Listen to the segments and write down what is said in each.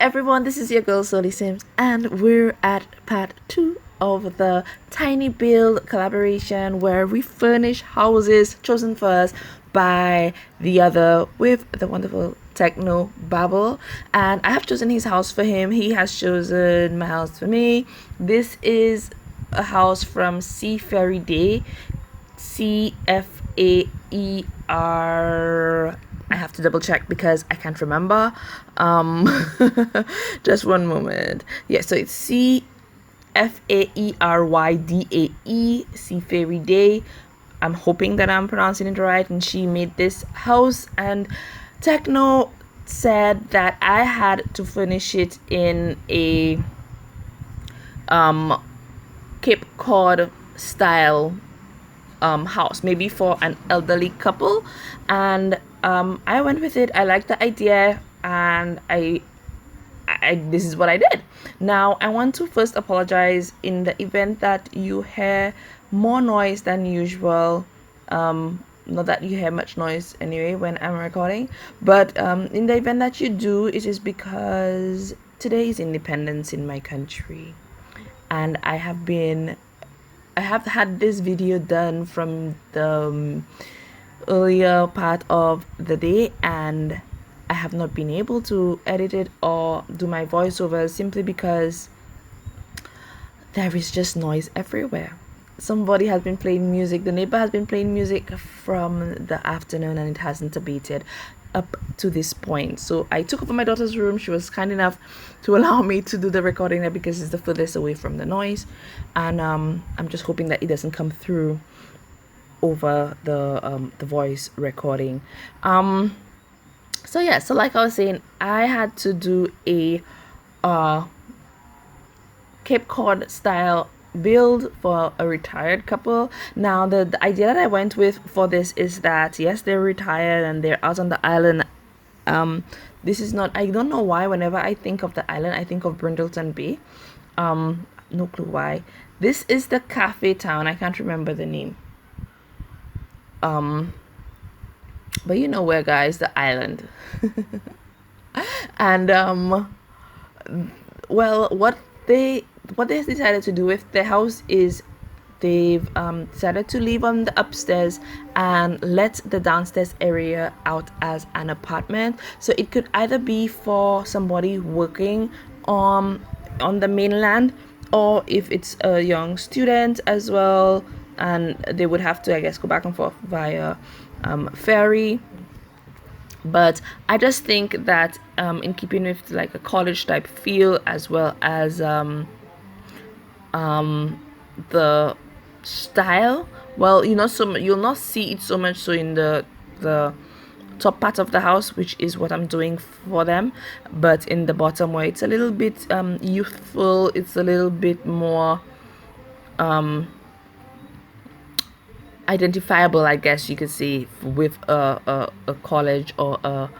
everyone, this is your girl SolieSims, and we're at part 2 of the Tiny Build collaboration where we furnish houses chosen for us by the other with the wonderful Techno0babble. And I have chosen his house for him, he has chosen my house for me. This is a house from Seaferry Day, CFAER. I have to double check because I can't remember. Just one moment. Yeah, so it's CFAERYDAE, Seaferry Day. I'm hoping that I'm pronouncing it right. And she made this house, and Techno said that I had to finish it in a Cape Cod style house, maybe for an elderly couple. And I went with it. I liked the idea, and I this is what I did. Now I want to first apologize in the event that you hear more noise than usual. Not that you hear much noise anyway when I'm recording, but in the event that you do, it is because today is independence in my country, and I have had this video done from the earlier part of the day, and I have not been able to edit it or do my voiceover simply because there is just noise everywhere. Somebody has been playing music, the neighbor has been playing music from the afternoon, and it hasn't abated up to this point. So I took over my daughter's room. She was kind enough to allow me to do the recording there because it's the furthest away from the noise, and I'm just hoping that it doesn't come through over the voice recording. So yeah, so like I was saying, I had to do a Cape Cod style build for a retired couple. Now the idea that I went with for this is that yes, they're retired and they're out on the island. This is not, I don't know why whenever I think of the island I think of Brindleton Bay. No clue why. This is the cafe town, I can't remember the name. But you know where, guys, the island. And well, what they decided to do with the house is they've decided to leave on the upstairs and let the downstairs area out as an apartment. So it could either be for somebody working on the mainland, or if it's a young student as well, and they would have to, I guess, go back and forth via ferry. But I just think that in keeping with like a college type feel, as well as the style, well, you know, so you'll not see it so much so in the top part of the house, which is what I'm doing for them, but in the bottom, where it's a little bit youthful, it's a little bit more identifiable, I guess you could say, with a college or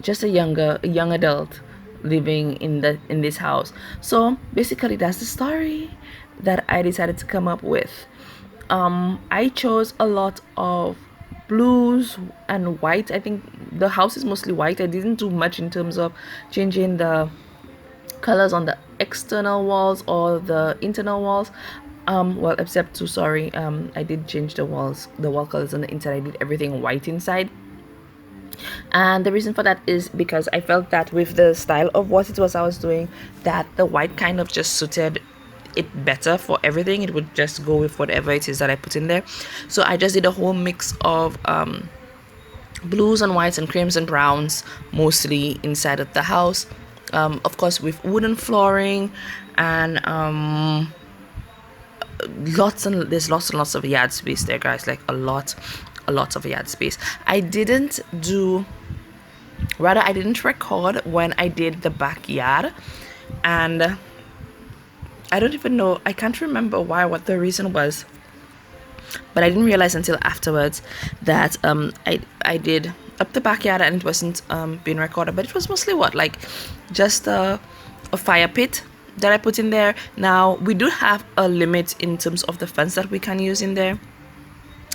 just a young adult living in this house. So basically that's the story that I decided to come up with. I chose a lot of blues and white. I think the house is mostly white. I didn't do much in terms of changing the colors on the external walls or the internal walls. Well, except to, sorry, I did change the wall colors on the inside. I did everything white inside, and the reason for that is because I felt that with the style of what it was I was doing, that the white kind of just suited it better for everything. It would just go with whatever it is that I put in there. So I just did a whole mix of blues and whites and creams and browns, mostly inside of the house, of course with wooden flooring, and there's lots and lots of yard space there, guys, like a lot of yard space. I didn't record when I did the backyard, and I don't even know, I can't remember what the reason was, but I didn't realize until afterwards that I did up the backyard and it wasn't being recorded, but it was mostly just a fire pit that I put in there. Now we do have a limit in terms of the fence that we can use in there,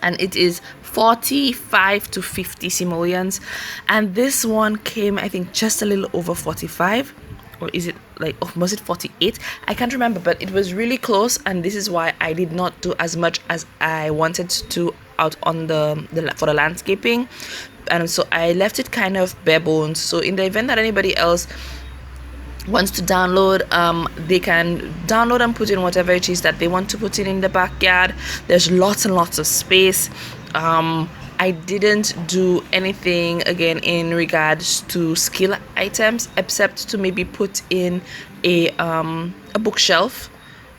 and it is 45 to 50 simoleons, and this one came, I think, just a little over 45. or is it like, oh, was it 48? I can't remember, but it was really close, and this is why I did not do as much as I wanted to out on the for the landscaping. And so I left it kind of bare bones, so in the event that anybody else wants to download, they can download and put in whatever it is that they want to put in the backyard. There's lots and lots of space. I didn't do anything again in regards to skill items, except to maybe put in a bookshelf.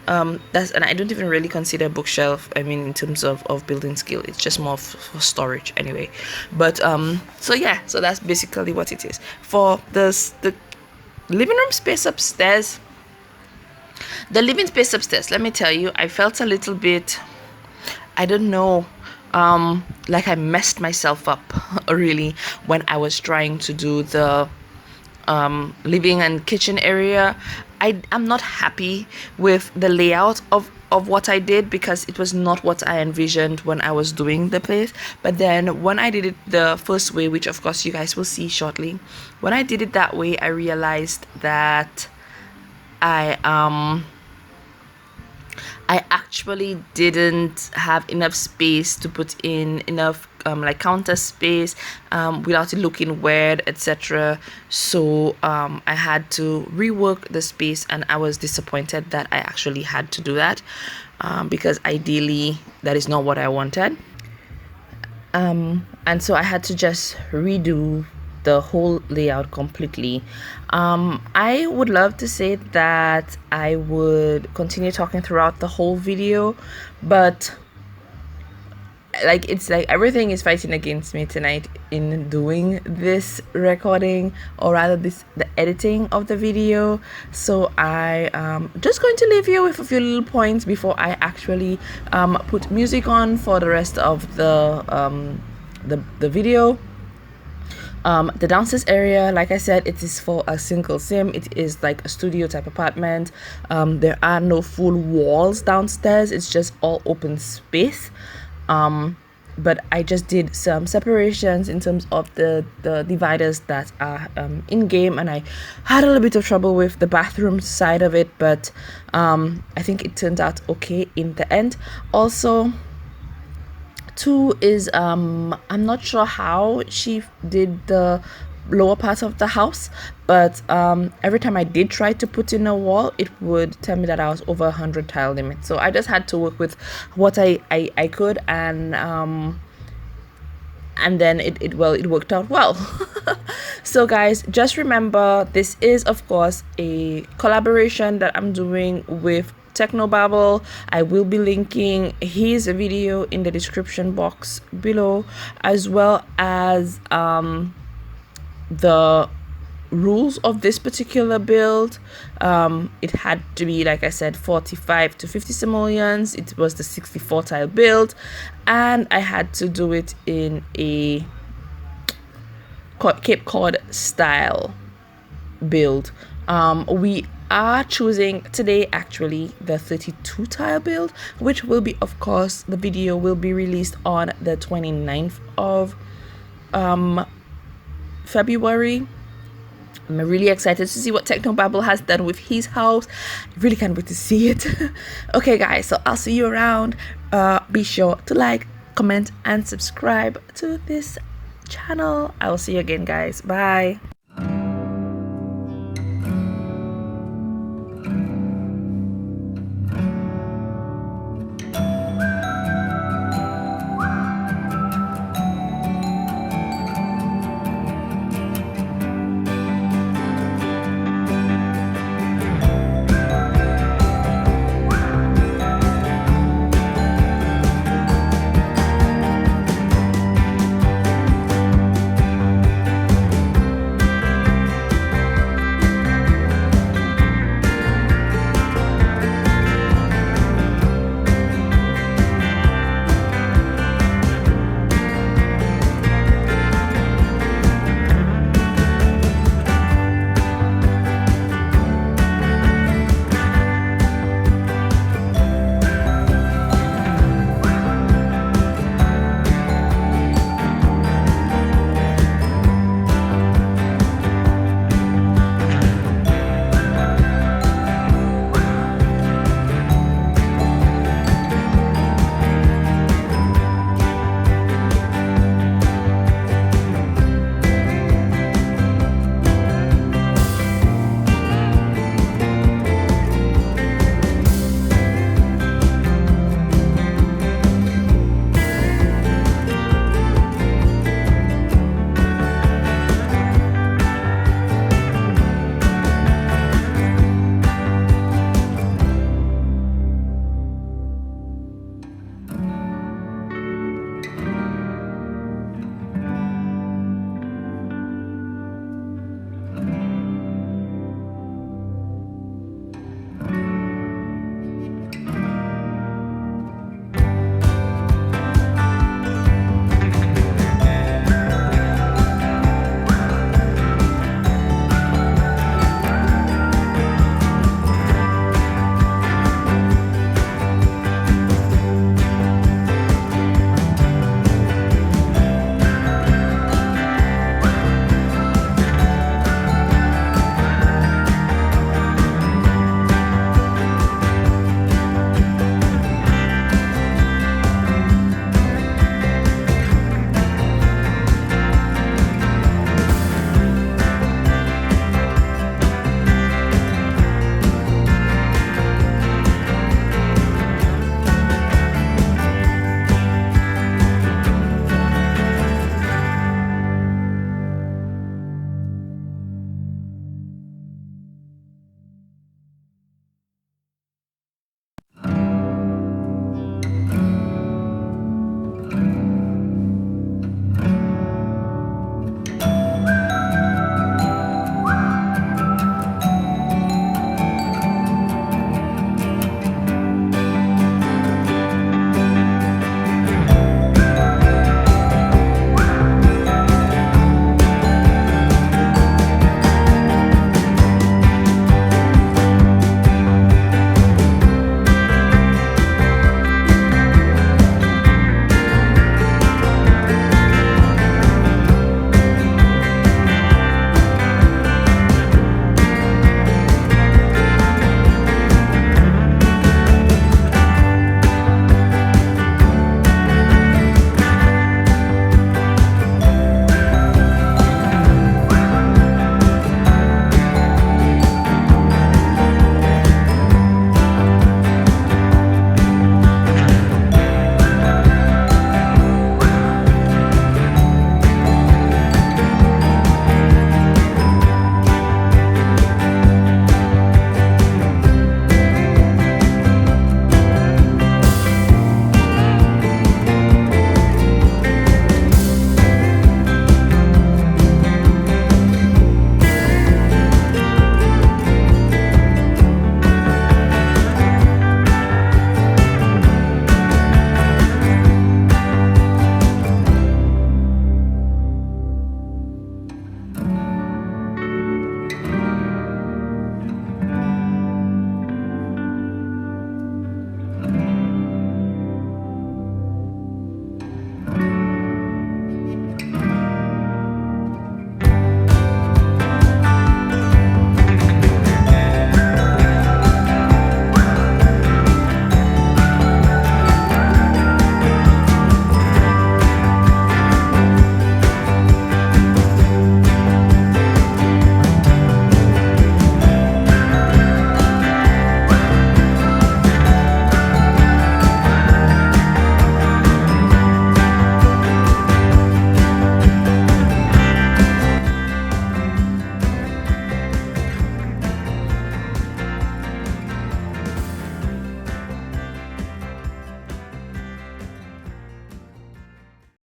That's, and I don't even really consider a bookshelf, I mean, in terms of building skill. It's just more for storage anyway. But so yeah, so that's basically what it is. For the living room space upstairs, the living space upstairs, let me tell you, I felt a little bit, I don't know, like I messed myself up really when I was trying to do the living and kitchen area. I'm not happy with the layout of what I did, because it was not what I envisioned when I was doing the place. But then when I did it the first way, which of course you guys will see shortly, when I did it that way, I realized that I actually didn't have enough space to put in enough like counter space without it looking weird, etc. So I had to rework the space, and I was disappointed that I actually had to do that, because ideally that is not what I wanted. And so I had to just redo the whole layout completely. I would love to say that I would continue talking throughout the whole video, but like, it's like everything is fighting against me tonight in doing this recording, or rather the editing of the video. So I just going to leave you with a few little points before I actually put music on for the rest of the video. The downstairs area, like I said, it is for a single sim. It is like a studio type apartment. There are no full walls downstairs, it's just all open space. But I just did some separations in terms of the dividers that are in game, and I had a little bit of trouble with the bathroom side of it, but I think it turned out okay in the end. Also, two is I'm not sure how she did the lower part of the house, but every time I did try to put in a wall, it would tell me that I was over 100 tile limit. So I just had to work with what I could, and then it worked out well. So guys, just remember, this is of course a collaboration that I'm doing with Techno0babble. I will be linking his video in the description box below, as well as the rules of this particular build. It had to be, like I said, 45 to 50 simoleons. It was the 64 tile build, and I had to do it in a Cape Cod style build. We are choosing today actually the 32 tile build, which will be, of course, the video will be released on the 29th of February. I'm really excited to see what Techno0babble has done with his house. I really can't wait to see it. Okay guys, so I'll see you around. Be sure to like, comment and subscribe to this channel. I will see you again guys. Bye.